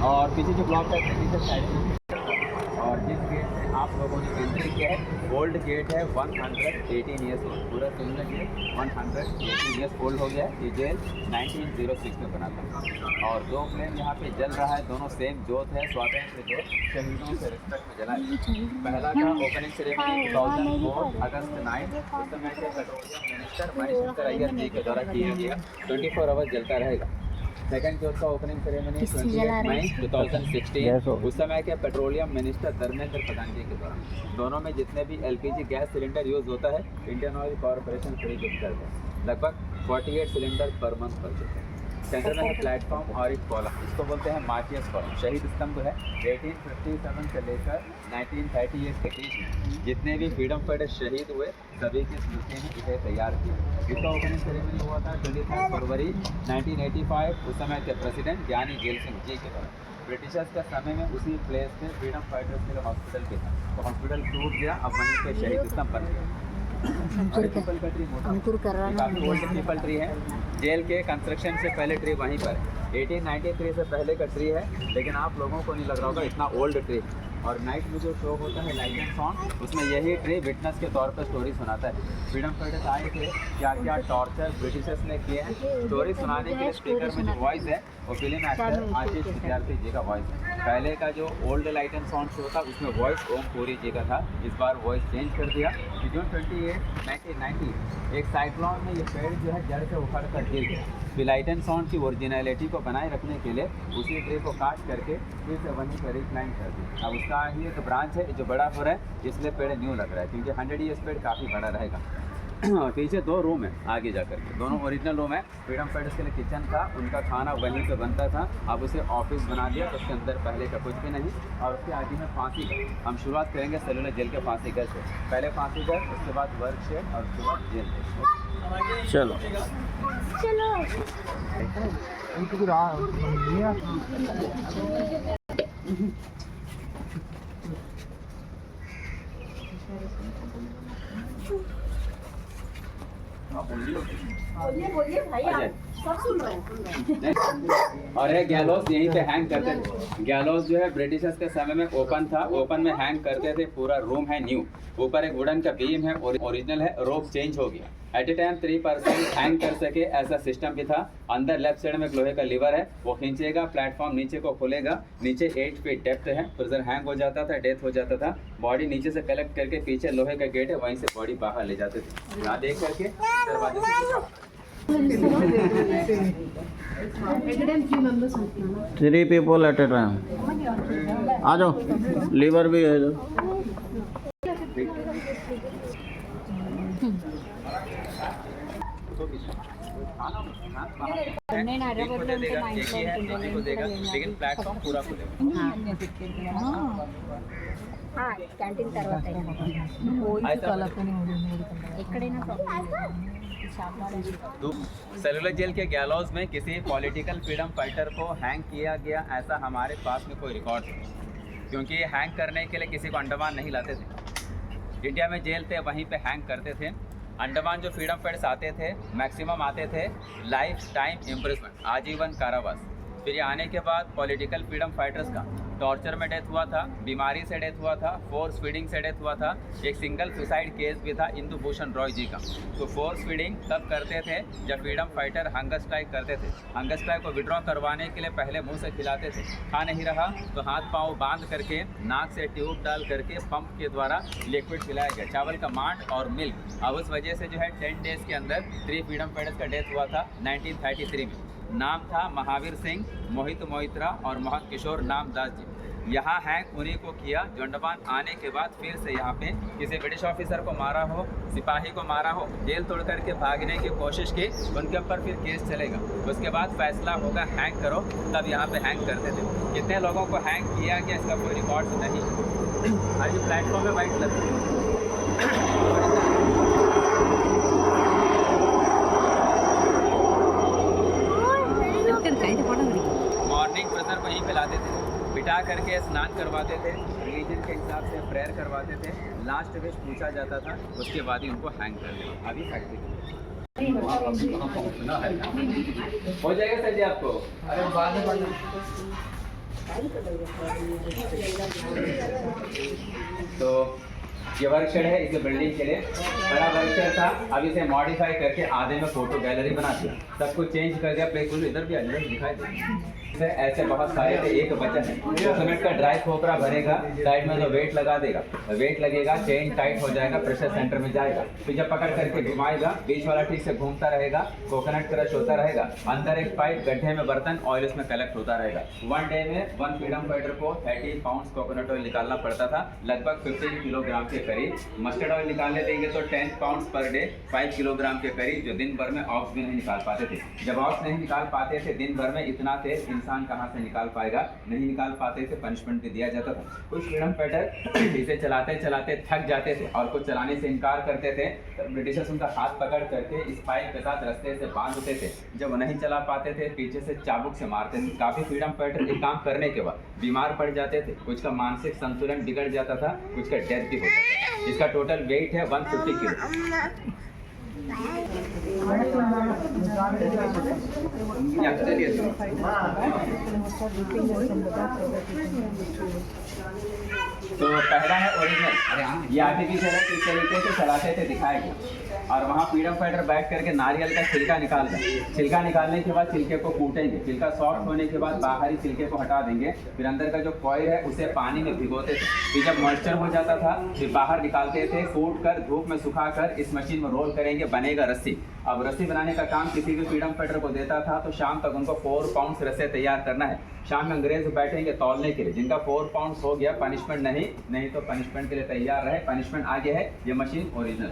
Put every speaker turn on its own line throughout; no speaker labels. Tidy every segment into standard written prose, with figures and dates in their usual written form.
और पीछे जो ब्लॉक है और जिस गेट से आप लोगों ने एंट्री किया है ओल्ड गेट है 118 ईयर्स ओल्ड, पूरा सिंगल गेट 118 ईयर्स ओल्ड हो गया है। ये जेल 1906 में बना था और दो फ्लेम यहाँ पे जल रहा है, दोनों सेम जोत है, स्वातंत्र जोत शहीदों से रिस्पेक्ट में जला है। पहला था ओपनिंग सेरेमनी 2004 अगस्त 9, उस समय के पेट्रोलियम मिनिस्टर मणिशंकर अय्यर जी के द्वारा किया गया, 24 आवर्स जलता रहेगा। सेकंड जोत का ओपनिंग सेरेमनी 28 मई 2016 उस समय के पेट्रोलियम मिनिस्टर धर्मेंद्र प्रधान जी के द्वारा। दोनों में जितने भी एलपीजी गैस सिलेंडर यूज होता है Indian oil corporation free gift करता है, लगभग 48 सिलेंडर पर मंथ कर देते हैं। सेंटर में है प्लेटफॉर्म और एक कॉलम, इसको बोलते हैं मार्टियस कॉलम। शहीद स्तंभ है 1857 से लेकर 1938 के बीच में जितने भी फ्रीडम फाइटर शहीद हुए सभी की स्मृति में इसे तैयार किया। इसका ओपनिंग सेरेमनी हुआ था 23 फरवरी 1985 उस समय के प्रेसिडेंट ज्ञानी जेल सिंह जी के द्वारा। ब्रिटिशर्स के समय में उसी प्लेस पे फ्रीडम फाइटर्स के लिए हॉस्पिटल भी था, तो हॉस्पिटल टूट गया, अब वहीं पे शहीद स्तंभ बन गया।
अंकुर कर रहा
काफ़ी ओल्ड पीपल ट्री है, जेल के कंस्ट्रक्शन से पहले ट्री वहीं पर है, 1893 से पहले का ट्री है, लेकिन आप लोगों को नहीं लग रहा होगा इतना ओल्ड ट्री। और नाइट में जो शो होता है लाइट एंड साउंड, उसमें यही ट्री विटनेस के तौर पर स्टोरी सुनाता है। फ्रीडम फाइटर्स आए थे, क्या क्या टॉर्चर ब्रिटिशर्स ने किए हैं, स्टोरी सुनाने के लिए स्पीकर में जो वॉइस है वो फिल्म एक्टर आशीष विद्यार्थी जी का वॉइस है। पहले का जो old light and sound show था उसमें वॉइस ओम पुरी जी का था, इस बार वॉइस चेंज कर दिया। जून 28, 1990 एक साइक्लोन में ये पेड़ जो है जड़ से उखड़ कर गिर गया। फिर लाइट एंड साउंड की ओरिजिनलिटी को बनाए रखने के लिए उसी ट्री को काट करके फिर से वहीं पर रिप्लांट कर दिया। अब उसका ही एक ब्रांच है जो बड़ा हो रहा है, इसलिए पेड़ न्यू लग रहा है, क्योंकि 100 ईयर्स पेड़ काफ़ी बड़ा रहेगा। पीछे 2 रूम है आगे जा करके, दोनों ओरिजिनल रूम है। फ्रीडम फाइटर्स के लिए किचन था, उनका खाना वहीं पे बनता था, अब उसे ऑफिस बना दिया, उसके अंदर पहले का कुछ भी नहीं। और उसके आगे में फांसी घर। हम शुरुआत करेंगे सेलुलर जेल के फांसी घर से, पहले फांसी घर, उसके बाद वर्क शेड और उसके बाद जेल।
चलो
चलो बोलिए भाई, आप सब सुन रहे हैं।
और ये गैलोस यहीं पे हैंग करते थे। गैलोस जो है ब्रिटिशर्स के समय में ओपन था, ओपन में हैंग करते थे, पूरा रूम है न्यू, ऊपर एक वुडन का बीम है ओरिजिनल है, रोप चेंज हो गया। At a time 3 person hang कर सके ऐसा सिस्टम भी था। अंदर लेफ्ट साइड में एक लोहे का लीवर है, वो खींचेगा, प्लेटफॉर्म नीचे को खोलेगा, नीचे 8 फीट डेप्थ है, फिर हैंग हो जाता था, डेथ हो जाता था, बॉडी नीचे से कलेक्ट करके पीछे लोहे का गेट है वहीं से बॉडी बाहर ले जाते थे। यहाँ देख करके दरवाजे से
3 people at a time। आ जाओ, लीवर भी है जो।
लेकिन प्लेटफॉर्म पूरा खुलेगा।
క్యాంటీన్ తర్వాత
सेलुलर जेल के गैलोज में किसी पॉलिटिकल फ्रीडम फाइटर को हैंग किया गया ऐसा हमारे पास में कोई रिकॉर्ड नहीं, क्योंकि हैंग करने के लिए किसी को अंडमान नहीं लाते थे। इंडिया में जेल थे वहीं पे हैंग करते थे। अंडमान जो फ्रीडम फाइटर्स आते थे मैक्सिमम आते थे लाइफ टाइम इम्प्रिजमेंट, आजीवन कारावास। फिर ये आने के बाद पॉलिटिकल फ्रीडम फाइटर्स का टॉर्चर में डेथ हुआ था, बीमारी से डेथ हुआ था, फोर्स फीडिंग से डेथ हुआ था। एक सिंगल सुसाइड केस भी था इंदु भूषण रॉय जी का। तो फोर्स फीडिंग तब करते थे जब फ्रीडम फाइटर हंगर स्ट्राइक करते थे। हंगर स्ट्राइक को विड्रॉ करवाने के लिए पहले मुंह से खिलाते थे, खा नहीं रहा तो हाथ पाँव बांध करके नाक से ट्यूब डाल करके पंप के द्वारा लिक्विड पिलाया गया, चावल का मांड और मिल्क। अब उस वजह से जो है 10 डेज़ के अंदर 3 फ्रीडम फाइटर्स का डेथ हुआ था 1933 में। नाम था महावीर सिंह, मोहित मोहित्रा और मोहन किशोर नामदास जी। यहाँ हैंक उन्हीं को किया जो अंडमान आने के बाद फिर से यहाँ पे किसी ब्रिटिश ऑफिसर को मारा हो, सिपाही को मारा हो, जेल तोड़ करके भागने की कोशिश की, उनके ऊपर फिर केस चलेगा। उसके बाद फैसला होगा हैंक करो, तब यहाँ पे हैंक करते थे। कितने लोगों को हैंक किया गया इसका कोई रिकॉर्ड नहीं। आज प्लेटफॉर्म में बाइक लगती है। मॉर्निंग प्रेशर को यहीं पिलाते थे, बिठा करके स्नान करवाते थे, रिलीजन के हिसाब से प्रेयर करवाते थे, लास्ट विश पूछा जाता था, उसके बाद ही उनको हैंग कर देना। अभी हो जाएगा सर जी आपको। अरे बाद में पढ़ना। तो ये वर्कशेड है, इसे बिल्डिंग के लिए बड़ा वर्कशेड था। अब इसे मॉडिफाई करके आधे में फोटो गैलरी बना दिया, सब कुछ चेंज कर दिया। प्ले कुल इधर भी आ दिखाई दे। ऐसे बहुत सारे थे, एक बचा है। कोकोनट का ड्राई खोपरा भरेगा, साइड में जो वेट लगा देगा, वेट लगेगा, चेन टाइट हो जाएगा, प्रेशर सेंटर में जाएगा। फिर जब पकड़ करके घुमाएगा, बीच वाला ठीक से घूमता रहेगा, कोकोनट क्रश होता रहेगा, अंदर एक पाइप, गड्ढे में बर्तन, ऑयल उसमें कलेक्ट होता रहेगा। 1 डे में 1 फ्रीडम फाइटर को 30 पाउंड कोकोनट ऑयल निकालना पड़ता था, लगभग 15 किलोग्राम के करीब। मस्टर्ड ऑयल निकालने देंगे तो 10 पाउंड पर डे, 5 किलोग्राम के करीब, जो दिन भर में ऑक्स भी नहीं निकाल पाते थे। जब ऑक्स नहीं निकाल पाते थे दिन भर में, इतना तेज इंसान कहाँ से निकाल पाएगा, नहीं निकाल पाते थे, पनिशमेंट भी दिया जाता था। कुछ फ्रीडम फाइटर इसे चलाते चलाते थक जाते थे और कुछ चलाने से इनकार करते थे, तो ब्रिटिशर्स उनका हाथ पकड़ करके इस पाइप के साथ रस्ते से बांधते थे। जब वो नहीं चला पाते थे, पीछे से चाबुक से मारते थे। काफी फ्रीडम फाइटर ये काम करने के बाद बीमार पड़ जाते थे, कुछ का मानसिक संतुलन बिगड़ जाता था, कुछ का डेथ भी हो जाता था। इसका टोटल वेट है 150 किलो। तो पहला है ओरिजिनल, ये आर्टिफिशियल है, किस तरीके से चलाते थे दिखाएगा। और वहाँ फ्रीडम फाइटर बैठ करके नारियल का छिलका निकालते हैं। छिलका निकालने के बाद छिलके को कूटेंगे, छिलका सॉफ्ट होने के बाद बाहरी छिलके को हटा देंगे, फिर अंदर का जो कॉइल है उसे पानी में भिगोते थे। फिर जब मॉइस्चर हो जाता था फिर बाहर निकालते थे, कूट कर धूप में सुखा कर इस मशीन में रोल करेंगे, बनेगा रस्सी। अब रस्सी बनाने का काम किसी भी फ्रीडम फाइटर को देता था तो शाम तक उनको 4 पाउंड रस्से तैयार करना है। शाम में अंग्रेज बैठेंगे तौलने के लिए, जिनका 4 पाउंड हो गया पनिशमेंट नहीं तो पनिशमेंट के लिए तैयार रहे। पनिशमेंट आगे है, ये मशीन ओरिजिनल।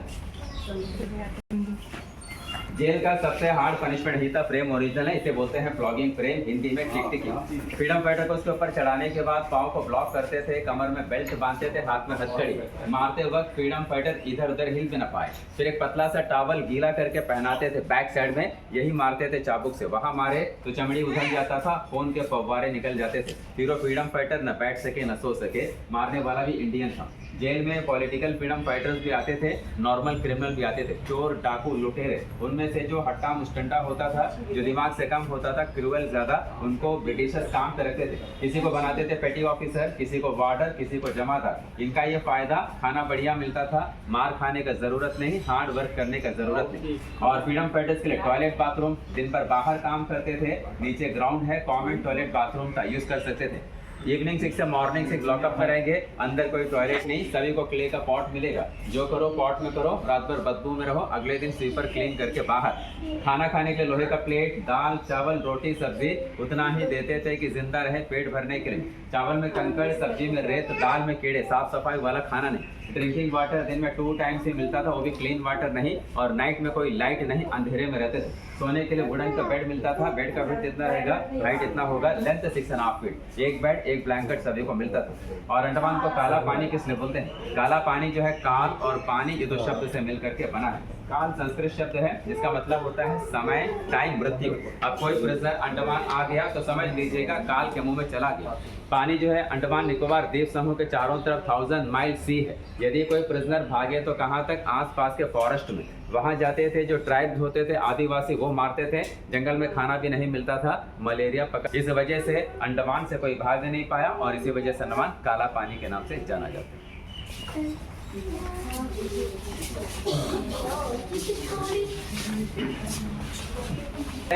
जेल का सबसे हार्ड पनिशमेंट ही था, फ्रेम ओरिजिनल है, इसे बोलते हैं फ्लॉगिंग फ्रेम, हिंदी में टिकटिकी। फ्रीडम फाइटर को उसके ऊपर चढ़ाने के बाद पाँव को ब्लॉक करते थे, कमर में बेल्ट बांधते थे, हाथ में हथकड़ी। मारते वक्त फ्रीडम फाइटर इधर उधर हिल भी ना पाए। फिर एक पतला सा टॉवल गीला करके पहनाते थे बैक साइड में, यही मारते थे चाबुक से। वहाँ मारे तो चमड़ी उधर जाता था, खून के फव्वारे निकल जाते थे। फिर वो फ्रीडम फाइटर न बैठ सके न सो सके। मारने वाला भी इंडियन था। जेल में पॉलिटिकल फ्रीडम फाइटर्स भी आते थे, नॉर्मल क्रिमिनल भी आते थे, चोर डाकू लुटेरे। उनमें से जो हट्टा मुस्टंडा होता था, जो दिमाग से कम होता था, क्रूअल ज़्यादा, उनको ब्रिटिशर्स काम पे रखते थे। किसी को बनाते थे पेटी ऑफिसर, किसी को वार्डर, किसी को जमादार। इनका ये फायदा, खाना बढ़िया मिलता था, मार खाने का ज़रूरत नहीं, हार्ड वर्क करने का ज़रूरत नहीं। और फ्रीडम फाइटर्स के लिए टॉयलेट बाथरूम, दिन भर बाहर काम करते थे, नीचे ग्राउंड है, कॉमन टॉयलेट बाथरूम था, यूज़ कर सकते थे। इवनिंग 6 से मॉर्निंग 6 लॉकअप करेंगे, अंदर कोई टॉयलेट नहीं, सभी को क्ले का पॉट मिलेगा, जो करो पॉट में करो, रात भर बदबू में रहो, अगले दिन स्वीपर क्लीन करके बाहर। खाना खाने के लिए लोहे का प्लेट, दाल चावल रोटी सब्जी उतना ही देते थे कि जिंदा रहे पेट भरने के लिए। चावल में कंकड़, सब्जी में रेत, दाल में कीड़े, साफ सफाई वाला खाना नहीं। ड्रिंकिंग वाटर दिन में 2 टाइम्स ही मिलता था, वो भी क्लीन वाटर नहीं। और नाइट में कोई लाइट नहीं, अंधेरे में रहते थे। सोने के लिए वुडन का बेड मिलता था, बेड का विड्थ इतना रहेगा, हाइट इतना होगा, लेंथ 6.5 फीट। एक बेड एक ब्लैंकेट सभी को मिलता था। और अंडमान को काला पानी किसने बोलते हैं? काला पानी जो है, काल और पानी, ये 2 शब्द से मिल करके बना है। काल संस्कृत शब्द है जिसका मतलब होता है समय, टाइम, मृत्यु। अब कोई प्रिजनर अंडमान आ गया तो समझ लीजिएगा काल के मुंह में चला गया। पानी जो है अंडमान निकोबार द्वीप समूह के चारों तरफ 1000 माइल सी है। यदि कोई प्रिजनर भागे तो कहाँ तक? आसपास के फॉरेस्ट में, वहाँ जाते थे। जो ट्राइब्स होते थे आदिवासी, वो मारते थे। जंगल में खाना भी नहीं मिलता था, मलेरिया पकड़। इस वजह से अंडमान से कोई भाग नहीं पाया और इसी वजह से अंडमान काला पानी के नाम से जाना जाता है।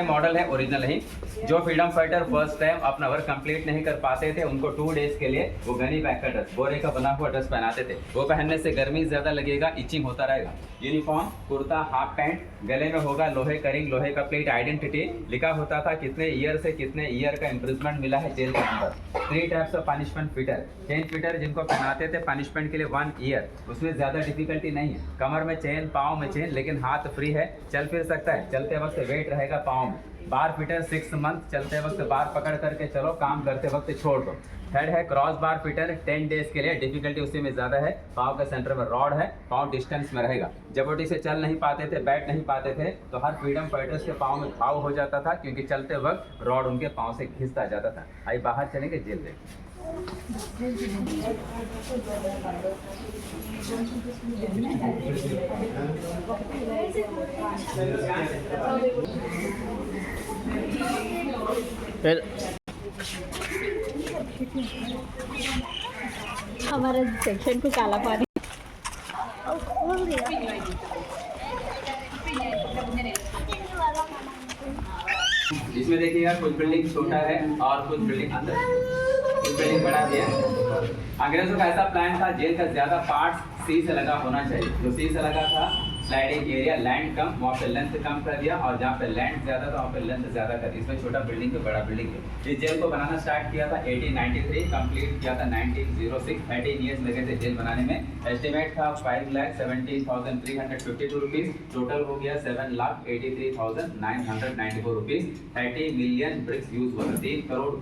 मॉडल है ओरिजिनल ही। जो फ्रीडम फाइटर फर्स्ट टाइम अपना वर्क कंप्लीट नहीं कर पाते थे उनको 2 डेज के लिए वो गनी बैग का ड्रेस, बोरे का बना हुआ ड्रेस पहनाते थे। वो पहनने से गर्मी ज़्यादा लगेगा, इचिंग होता रहेगा। यूनिफॉर्म, कुर्ता, हाफ पैंट, गले में होगा लोहे का रिंग, लोहे का प्लेट, आइडेंटिटी लिखा होता था, कितने ईयर से कितने ईयर का इम्प्रिजमेंट मिला है जेल के अंदर। 3 types of punishment fitter. Chain fitter जिनको पहनाते थे पनिशमेंट के लिए 1 ईयर, उसमें ज़्यादा डिफिकल्टी नहीं है। कमर में चेन, पाँव में चेन, लेकिन हाथ फ्री है, चल फिर सकता है, चलते वक्त वेट रहेगा पाँव में। बार फिटर 6 मंथ, चलते वक्त बार पकड़ करके चलो, काम करते वक्त छोड़ दो। थर्ड है क्रॉस बार फिटर, 10 डेज के लिए, डिफिकल्टी उसी में ज़्यादा है। पाँव के सेंटर में रॉड है, पाँव डिस्टेंस में रहेगा। जबरदस्ती से चल नहीं पाते थे, बैठ नहीं पाते थे, तो हर फ्रीडम फाइटर्स के पाँव में घाव हो जाता था, क्योंकि चलते वक्त रॉड उनके पाँव से घिसता जाता था। आई बाहर चलेंगे जेल में।
फिर
हमारा सेक्शन को काला पानी
इसमें देखिएगा कुछ बिल्डिंग छोटा है और कुछ बिल्डिंग अंदर, कुछ बिल्डिंग बड़ा भी है। अंग्रेजों का ऐसा प्लान था जेल का ज्यादा पार्ट सी से लगा होना चाहिए। जो सी से लगा था स्लाइडिंग एरिया, लैंड कम, वहाँ पे लेंथ कम कर दिया, और जहाँ पे लैंड ज्यादा था वहाँ पे लेंथ ज्यादा कर दी। इसमें छोटा बिल्डिंग पे बड़ा बिल्डिंग है। इस जेल को बनाना स्टार्ट किया था 1893, कंप्लीट किया था 1906। 13 ईयर्स लगे थे जेल बनाने में। एस्टिमेट था 5,17,352 रुपीज, टोटल हो गया 7,83,994 रुपीज। 30 मिलियन ब्रिक्स यूज हुआ, 3 करोड़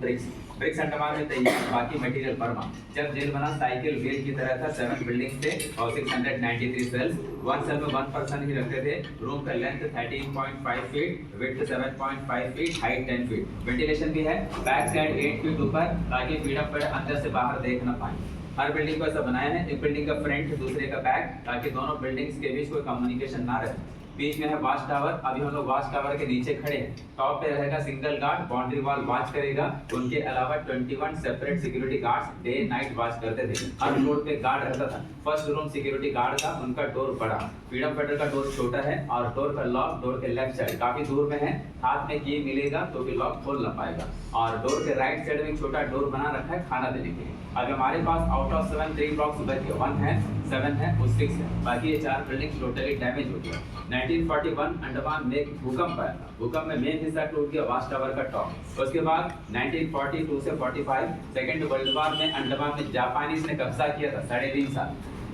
ब्रिक्स अंडमान में तैयार, बाकी मटेरियल बर्मा। जब जेल बना साइकिल व्हील की तरह था, 7 बिल्डिंग थे और 693 सेल्स। 1 सेल में 1 पर्सन ही रखते थे। रूम का length 13.5 feet, width 7.5 feet, height 10 feet. Ventilation भी है, बैक साइड 8 फीट ऊपर, ताकि फ्रीडम फाइटर अंदर से बाहर देख ना पाए। हर बिल्डिंग को ऐसा बनाया है, एक बिल्डिंग का फ्रंट दूसरे का बैक, ताकि दोनों बिल्डिंग्स के बीच कोई कम्युनिकेशन ना रहे। बीच में है वॉच टावर। अभी हम लोग वॉच टावर के नीचे खड़े हैं। टॉप पे रहेगा single guard, boundary wall watch करेगा। उनके अलावा 21 separate security guards day night watch करते थे। हर फ्लोर पे गार्ड रहता था। फर्स्ट रूम सिक्योरिटी गार्ड का, उनका डोर बड़ा, फ्रीडम फाइटर का डोर छोटा है, और डोर का लॉक डोर के लेफ्ट साइड काफी दूर में है। हाथ में की मिलेगा तो भी लॉक खोल ना पाएगा। और डोर के राइट साइड में एक छोटा डोर बना रखा है खाना देने के लिए। अब हमारे पास आउट ऑफ 7 3 ब्लॉक्स बचे, 1 है, 7 है और 6 है, बाकी ये 4 बिल्डिंग टोटली डैमेज हो गया। 1941 अंडमान में एक भूकंप आया था। भूकंप में मेन हिस्सा टूट गया वॉच टावर का टॉप। उसके बाद 1942 से 45 सेकेंड वर्ल्ड वॉर में अंडमान में जापानीज ने कब्जा किया था 3.5 साल।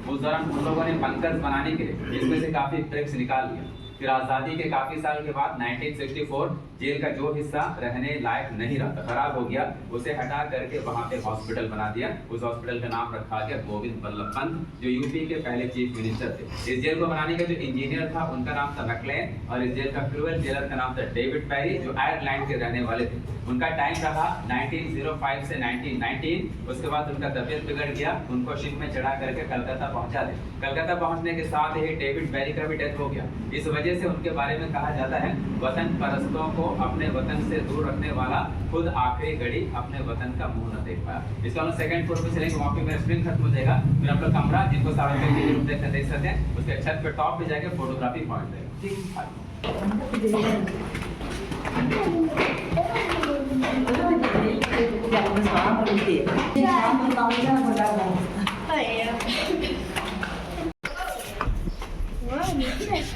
उस दौरान उन लोगों ने बंकर्स बनाने के लिए जिसमें से काफी ब्रिक्स निकाल लिया। फिर आज़ादी के काफ़ी साल के बाद 1964 जेल का जो हिस्सा रहने लायक नहीं रहा, खराब हो गया, उसे हटा करके वहाँ पे हॉस्पिटल बना दिया। उस हॉस्पिटल का नाम रखा गया गोविंद बल्लभ पंत, जो यूपी के पहले चीफ मिनिस्टर थे। इस जेल को बनाने का जो इंजीनियर था उनका नाम था मैक्लेन, और इस जेल का क्रूएल जेलर का नाम था डेविड पेरी, जो आयरलैंड के रहने वाले थे। उनका टाइम रहा 1905 से 1919। उसके बाद उनका तबीयत बिगड़ गया, उनको शिप में चढ़ा करके कलकत्ता पहुंचा दे। कलकत्ता पहुंचने के साथ ही डेविड पेरी का भी डेथ हो गया। इस वजह से उनके बारे में कहा जाता है, वतन परस्तों को अपने वतन से दूर रखने वाला खुद आखिरी घड़ी अपने वतन का मुंह न देख पाया। इसका हम सेकंड फ्लोर पे चलेंगे, वहाँ पे मेरा स्क्रीन खत्म हो जाएगा। फिर आप लोग कमरा जिनको सारे रूम देख सकते हैं, उसके छत पे टॉप पे जाके फोटोग्राफी पॉइंट देगा।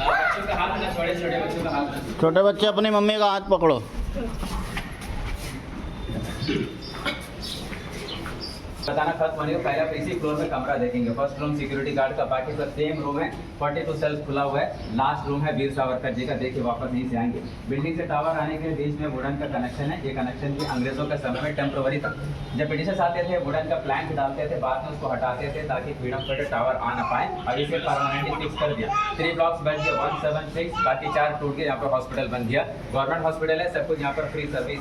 बच्चों का हाथ ना छोटे छोटे बच्चों का हाथ ना।
छोटे बच्चे अपनी मम्मी का हाथ पकड़ो।
बताना खत्म होने के पहले आप इसी फ्लोर में कमरा देखेंगे। फर्स्ट रूम सिक्योरिटी गार्ड का, बाकी सब सेम रूम है। 42 सेल्स खुला हुआ है। लास्ट रूम है वीर सावरकर जी का, देखिए वापस नहीं से आएंगे। बिल्डिंग से टावर आने के बीच में वुडन का कनेक्शन है। ये कनेक्शन भी अंग्रेजों के समय में टेम्प्रोवरी था। जब ब्रिटिशर्स आते थे वुडन का प्लैंक डालते थे, बाद में उसको हटाते थे ताकि फ्रीडम फाइटर टावर आ ना पाए। अब इसे परमानेंटली फिक्स कर दिया। 3 ब्लॉक्स बन गए, 176, बाकी 4 टूट के यहाँ पर हॉस्पिटल बन गया। गवर्नमेंट हॉस्पिटल है, सब कुछ यहाँ पर फ्री सर्विस।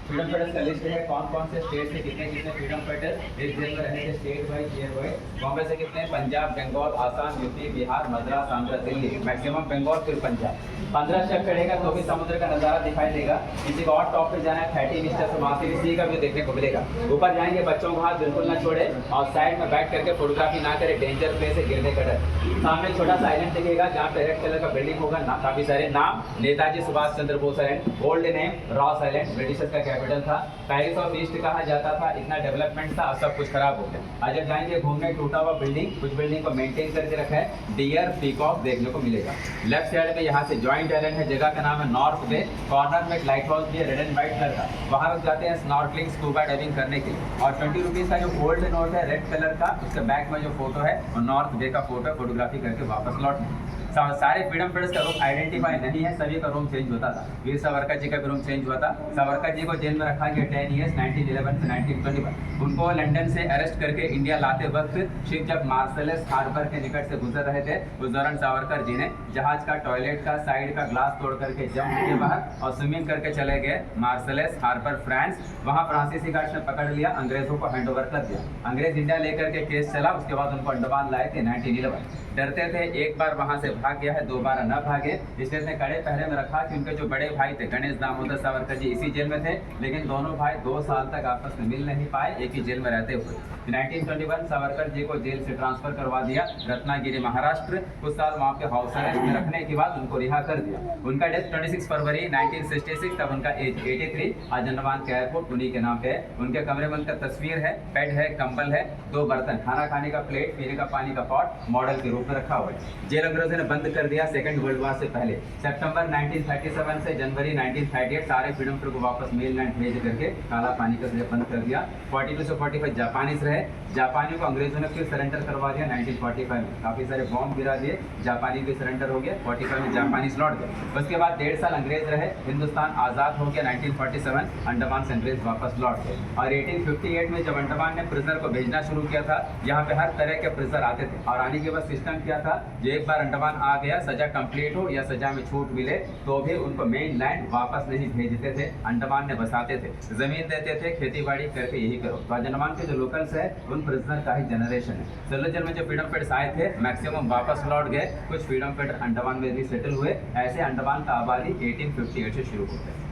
फ्रीडम फाइटर्स का लिस्ट है, कौन कौन से स्टेट से कितने कितने फ्रीडम फाइटर्स इस जेल में रहे थे, state wise year wise. Bombay से कितने, पंजाब, बंगाल, आसाम, यूपी, बिहार, मद्रास, आंध्र, दिल्ली, मैक्सिमम बंगाल फिर पंजाब। 15 स्टेप चढ़ेगा तो भी समुद्र का नजारा दिखाई देगा। किसी को और टॉप पे जाना है 30 स्टेप से, वहाँ से भी सी का व्यू देखने को मिलेगा। ऊपर जाएंगे, बच्चों को हाथ बिल्कुल ना छोड़े और साइड में बैठ करके फोटोग्राफी ना करे, डेंजर प्लेस से गिरने का डर। सामने छोटा सा आइलैंड दिखेगा जहाँ पे रेड कलर का बिल्डिंग होगा, काफी सारे नाम, Netaji Subhash Chandra Bose island, old name Ross island, Britishers का कैपिटल था, पेरिस ऑफ ईस्ट कहा जाता था। इतना डेवलपमेंट था, अब सब कुछ खराब हो गया। आज जाएंगे घूमने, टूटा हुआ बिल्डिंग, कुछ बिल्डिंग को मेंटेन करके रखा है, डियर, पीकॉक देखने को मिलेगा। लेफ्ट साइड में यहाँ से जॉइंट आइलैंड है, जगह का नाम है नॉर्थ बे। कॉर्नर में एक लाइट हाउस भी है, रेड एंड व्हाइट कलर का, वहाँ लोग जाते हैं स्नॉर्कलिंग, स्कूबा डाइविंग करने के लिए। और 20 रुपीज़ का जो गोल्ड नोट है रेड कलर का, उसके बैक में जो फोटो है और नॉर्थ बे का फोटो है, फोटोग्राफी करके वापस लौटना। सारे फ्रीडम फाइटर्स का रूम आइडेंटिफाई नहीं है, सभी का रूम चेंज होता था। वीर सावरकर जी का भी रूम चेंज हुआ था। सावरकर जी को जेल में रखा गया 10 ईयर्स 1911 से 1921। उनको लंदन से अरेस्ट करके इंडिया लाते वक्त शिप जब मार्सेलस हार्बर के निकट से गुजर रहे थे, उस दौरान सावरकर जी ने जहाज का टॉयलेट का साइड का ग्लास तोड़ करके जंप किए बाहर और स्विमिंग करके चले गए मार्सेलस हार्बर, फ्रांस। वहाँ फ्रांसीसी गार्ड्स ने पकड़ लिया, अंग्रेजों को हैंड ओवर कर दिया। अंग्रेज इंडिया लेकर के केस चला, उसके बाद उनको अंडमान लाए थे 1911। डरते थे, एक बार वहाँ से भाग गया है, दोबारा न भागे, इसलिए इसने कड़े पहरे में रखा कि उनके जो बड़े भाई थे गणेश दामोदर सावरकर जी इसी जेल में थे, लेकिन दोनों भाई 2 साल तक आपस में मिल नहीं पाए, एक ही जेल में रहते हुए। 1921 सावरकर जी को जेल से ट्रांसफर करवा दिया रत्नागिरी महाराष्ट्र। कुछ साल वहाँ पे हाउस अरेस्ट में रखने के बाद उनको रिहा कर दिया। उनका डेथ 26 फरवरी 1966, तब उनका एज 83। आज अंडमान का एयरपोर्ट उन्हीं के नाम पे है। उनके कमरे में उनका तस्वीर है, बेड है, कंबल है, 2 बर्तन, खाना खाने का प्लेट, पीने का पानी का पॉट मॉडल के रूप में रखा हुआ है। जेल अंग्रेजों ने बंद कर दिया सेकंड वर्ल्ड वॉर से पहले। सितंबर 1937 से जनवरी 1938 सारे फ्रीडम फाइटर को वापस मेनलैंड भेज करके काला पानी का जरिए बंद कर दिया। 42 से 45 जापानीज रहे, जापानियों को अंग्रेजों ने फिर सरेंडर करवा दिया 1945 में। काफी सारे बॉम्ब गिरा दिए, जापानी भी सरेंडर हो गया। 45 में जापानीज लौट गए। उसके बाद 1.5 साल अंग्रेज रहे, हिंदुस्तान आजाद हो गया 1947। अंडमान से अंग्रेज वापस लौट गए और 1858 में जब अंडमान ने प्रिजनर को भेजना शुरू किया था, यहाँ पे हर तरह के प्रिजनर आते थे और आने के बाद सिस्टम क्या था, जो एक बार अंडमान आ गया, सजा कंप्लीट हो या सजा में छूट मिले तो भी उनको मेन लैंड वापस नहीं भेजते थे, अंडमान में बसाते थे, जमीन देते थे, खेती बाड़ी करके यही करो। तो आज अंडमान के जो लोकल्स है उन प्रिजनर का ही जनरेशन है। सोलर जेल में जो फ्रीडम फाइटर्स आए थे मैक्सिमम वापस लौट गए, कुछ फ्रीडम फाइटर अंडमान में भी सेटल हुए। ऐसे अंडमान का आबादी 1858 से शुरू होता है।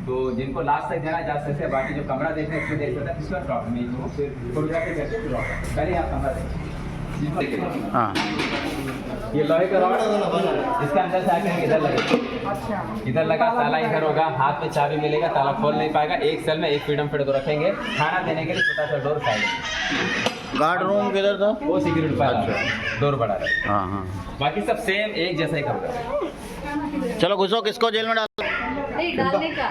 तो जिनको लास्ट तक जाना जा सकते हैं, बाकी जो कमरा देखने के लिए देख सकते हैं, इसका प्रॉब्लम नहीं हो, फिर फोटोग्राफी करके पहले आप कमरा देखें।
हाँ,
ये लोहे का रॉड, इसके अंदर से आकर इधर लगा, इधर लगा, ताला इधर होगा, हाथ में चाबी मिलेगा, ताला खोल नहीं पाएगा। एक सेल में एक फ्रीडम फाइटर को रखेंगे। खाना देने के लिए छोटा सा डोर साइड।
गार्ड रूम किधर था?
वो सिक्योरिटी पास, डोर बड़ा है।
हाँ हाँ,
बाकी सब सेम एक जैसा ही कमरा।
चलो घुसो, किसको जेल में डाल
नहीं डालने का